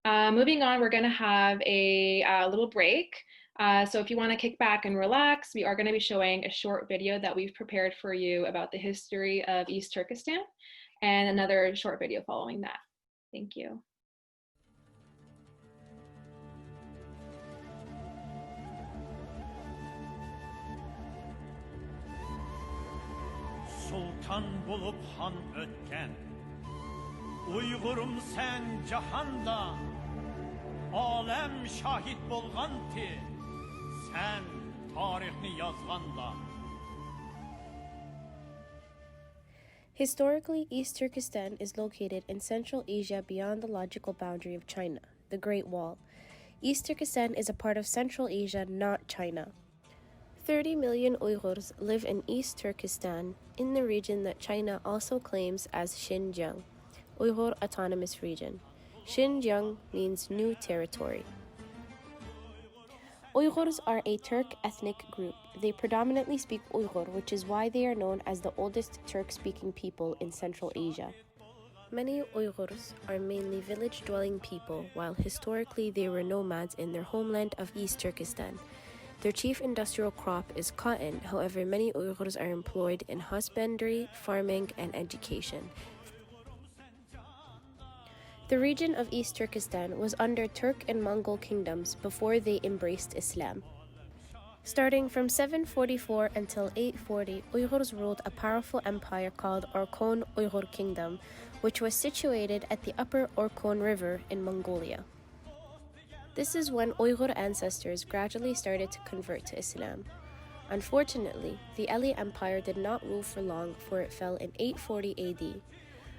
Moving on, we're going to have a little break. So if you want to kick back and relax, we are going to be showing a short video that we've prepared for you about the history of East Turkestan and another short video following that. Thank you. Sultan bulup han ötken Uyg'urum sen jahanda Alem şahit bolganti Sen tarihni yazganda. Historically, East Turkestan is located in Central Asia beyond the logical boundary of China, the Great Wall. East Turkestan is a part of Central Asia, not China. 30 million Uyghurs live in East Turkestan, in the region that China also claims as Xinjiang, Uyghur Autonomous Region. Xinjiang means new territory. Uyghurs are a Turk ethnic group. They predominantly speak Uyghur, which is why they are known as the oldest Turk-speaking people in Central Asia. Many Uyghurs are mainly village-dwelling people, while historically they were nomads in their homeland of East Turkestan. Their chief industrial crop is cotton. However, many Uyghurs are employed in husbandry, farming, and education. The region of East Turkestan was under Turk and Mongol kingdoms before they embraced Islam. Starting from 744 until 840, Uyghurs ruled a powerful empire called Orkhon Uyghur Kingdom, which was situated at the upper Orkhon River in Mongolia. This is when Uyghur ancestors gradually started to convert to Islam. Unfortunately, the Ali Empire did not rule for long, for it fell in 840 AD.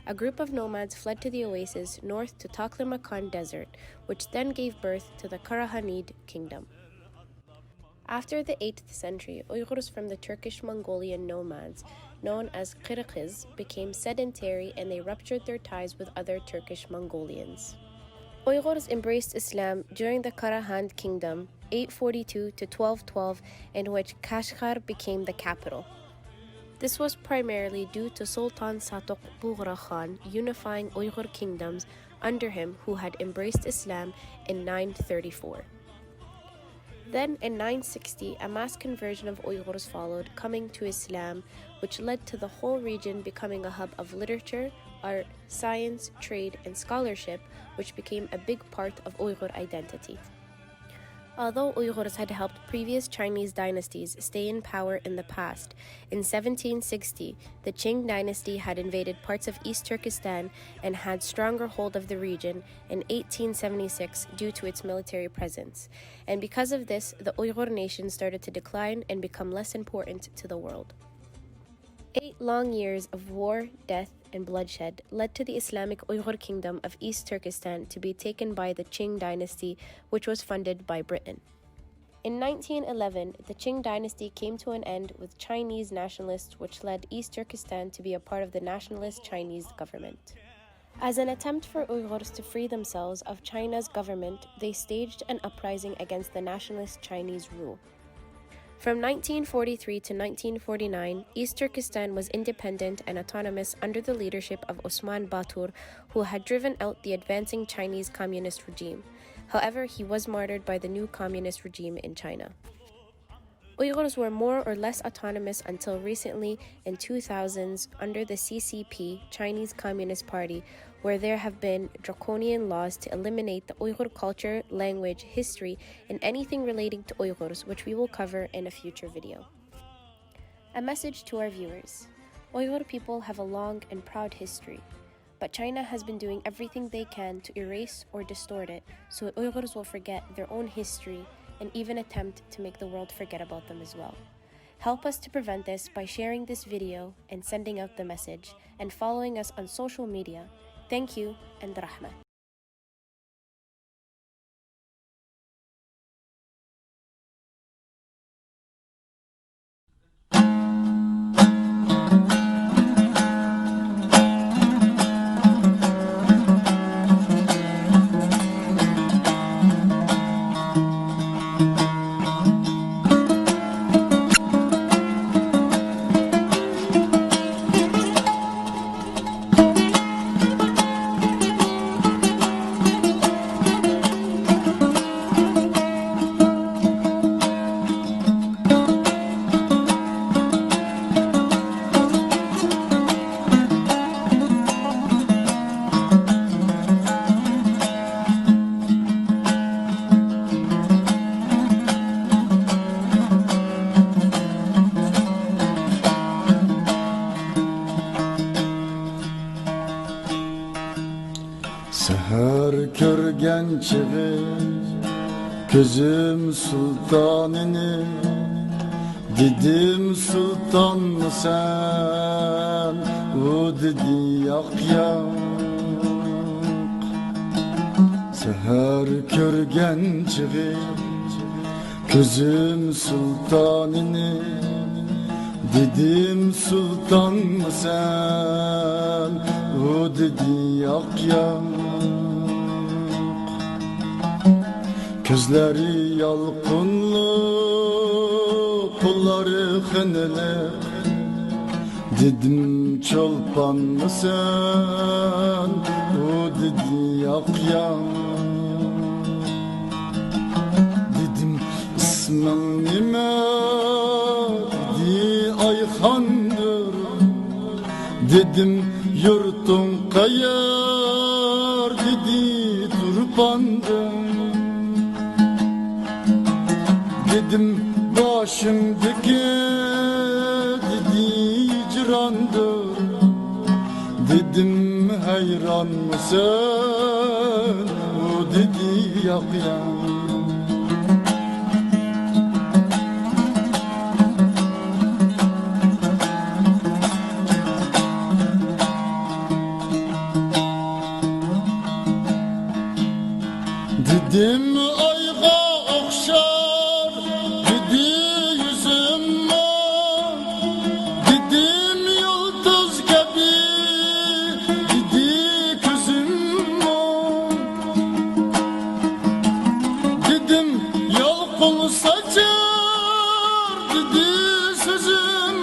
A group of nomads fled to the oasis north to Taklamakan Desert, which then gave birth to the Karahanid Kingdom. After the 8th century, Uyghurs from the Turkish-Mongolian nomads, known as Kyrgyz, became sedentary and they ruptured their ties with other Turkish Mongolians. Uyghurs embraced Islam during the Karahan Kingdom, 842 to 1212, in which Kashgar became the capital. This was primarily due to Sultan Satok Bughra Khan unifying Uyghur kingdoms under him, who had embraced Islam in 934. Then in 960, a mass conversion of Uyghurs followed, coming to Islam, which led to the whole region becoming a hub of literature, art, science, trade, and scholarship, which became a big part of Uyghur identity. Although Uyghurs had helped previous Chinese dynasties stay in power in the past, in 1760, the Qing dynasty had invaded parts of East Turkestan and had stronger hold of the region in 1876 due to its military presence. And because of this, the Uyghur nation started to decline and become less important to the world. 8 long years of war, death, and bloodshed led to the Islamic Uyghur Kingdom of East Turkestan to be taken by the Qing dynasty, which was funded by Britain. In 1911, the Qing dynasty came to an end with Chinese nationalists, which led East Turkestan to be a part of the nationalist Chinese government. As an attempt for Uyghurs to free themselves of China's government, they staged an uprising against the nationalist Chinese rule. From 1943 to 1949, East Turkestan was independent and autonomous under the leadership of Osman Batur, who had driven out the advancing Chinese communist regime. However, he was martyred by the new communist regime in China. Uyghurs were more or less autonomous until recently in 2000s under the CCP, Chinese Communist Party, where there have been draconian laws to eliminate the Uyghur culture, language, history, and anything relating to Uyghurs, which we will cover in a future video. A message to our viewers. Uyghur people have a long and proud history, but China has been doing everything they can to erase or distort it so Uyghurs will forget their own history and even attempt to make the world forget about them as well. Help us to prevent this by sharing this video and sending out the message and following us on social media. Thank you and rahmah. çığı gözüm sultanını dedim sultan mı sen o dedi yak yak seher körgen çığı gözüm sultanını dedim sultan mı sen o dedi yak yak gözleri yalqınlı kolları hınılı dedim çolpan mı sen o dedi yak yak dedim ismen nime dedi ayhandır dedim yurtun kayar dedi turpandır dedim başımdaki dedi hicrandır dedim hayran mısın o dedi yak yak dedim ayga okşar dedi yüzüm dedim yıldız gibi dedi gözüm dedim yalqın saçar dedi sözüm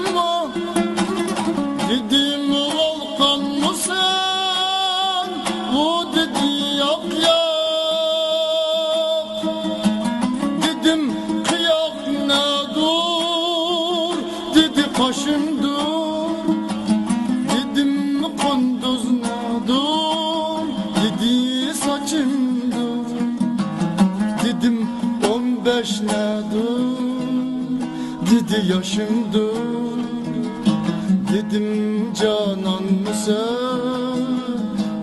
dedim volkan mı sen o dedi yak yak başım dur dedim kunduz dur dedi saçım dur dedim 15 nedir dedi yaşım dur dedim canan mısın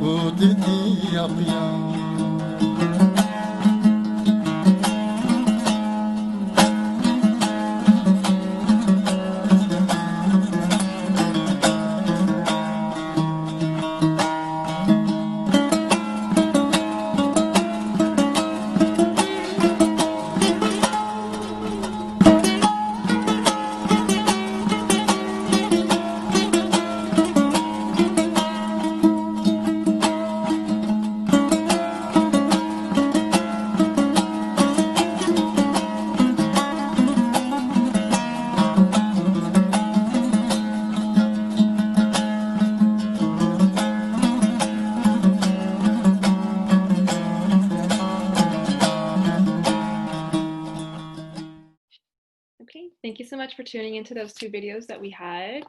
o dedi yak yak Okay, thank you so much for tuning into those two videos that we had.